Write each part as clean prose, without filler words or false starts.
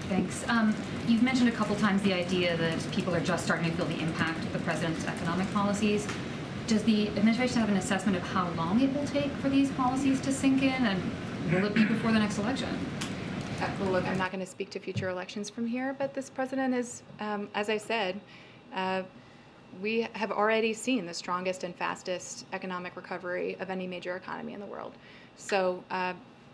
Thanks. You've mentioned a couple times the idea that people are just starting to feel the impact of the president's economic policies. Does the administration have an assessment of how long it will take for these policies to sink in, and will it be before the next election? Well, look, I'm not going to speak to future elections from here, but this president is, as I said, we have already seen the strongest and fastest economic recovery of any major economy in the world. So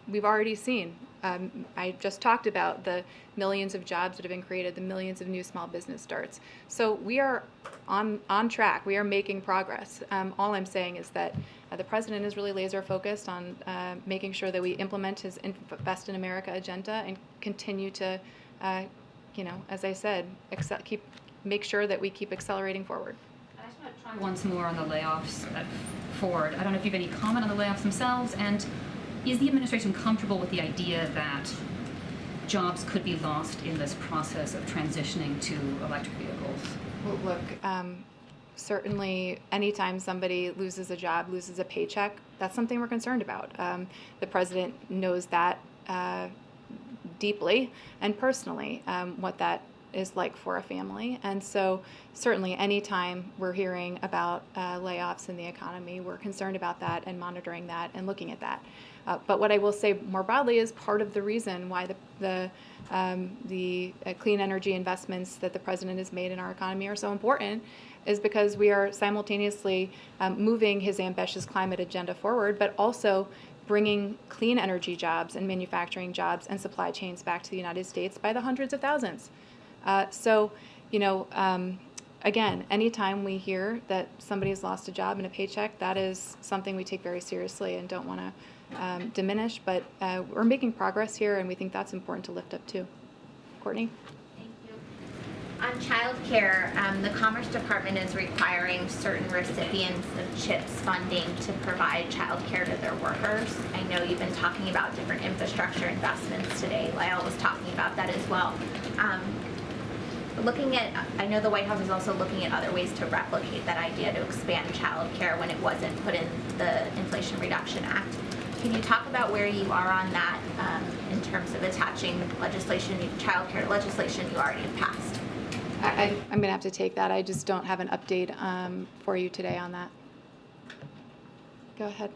we've already seen, I just talked about the millions of jobs that have been created, the millions of new small business starts. So we are on track. We are making progress. All I'm saying is that the president is really laser focused on making sure that we implement his Invest in America agenda and continue to, as I said, make sure that we keep accelerating forward. I just want to try once more on the layoffs at Ford. I don't know if you have any comment on the layoffs themselves, and is the administration comfortable with the idea that jobs could be lost in this process of transitioning to electric vehicles? Well, look, certainly anytime somebody loses a job, loses a paycheck, that's something we're concerned about. The president knows that deeply and personally, what that is like for a family. And so certainly anytime we're hearing about layoffs in the economy, we're concerned about that and monitoring that and looking at that. But what I will say more broadly is part of the reason why the clean energy investments that the president has made in our economy are so important is because we are simultaneously moving his ambitious climate agenda forward, but also bringing clean energy jobs and manufacturing jobs and supply chains back to the United States by the hundreds of thousands. Again, anytime we hear that somebody has lost a job and a paycheck, that is something we take very seriously and don't want to diminish, but we're making progress here, and we think that's important to lift up too. Courtney? Thank you. On child care, the Commerce Department is requiring certain recipients of CHIPS funding to provide child care to their workers. I know you've been talking about different infrastructure investments today. Lyle was talking about that as well. I know the White House is also looking at other ways to replicate that idea to expand child care when it wasn't put in the Inflation Reduction Act. Can you talk about where you are on that in terms of attaching child care legislation you already have passed? I'm going to have to take that. I just don't have an update for you today on that. Go ahead.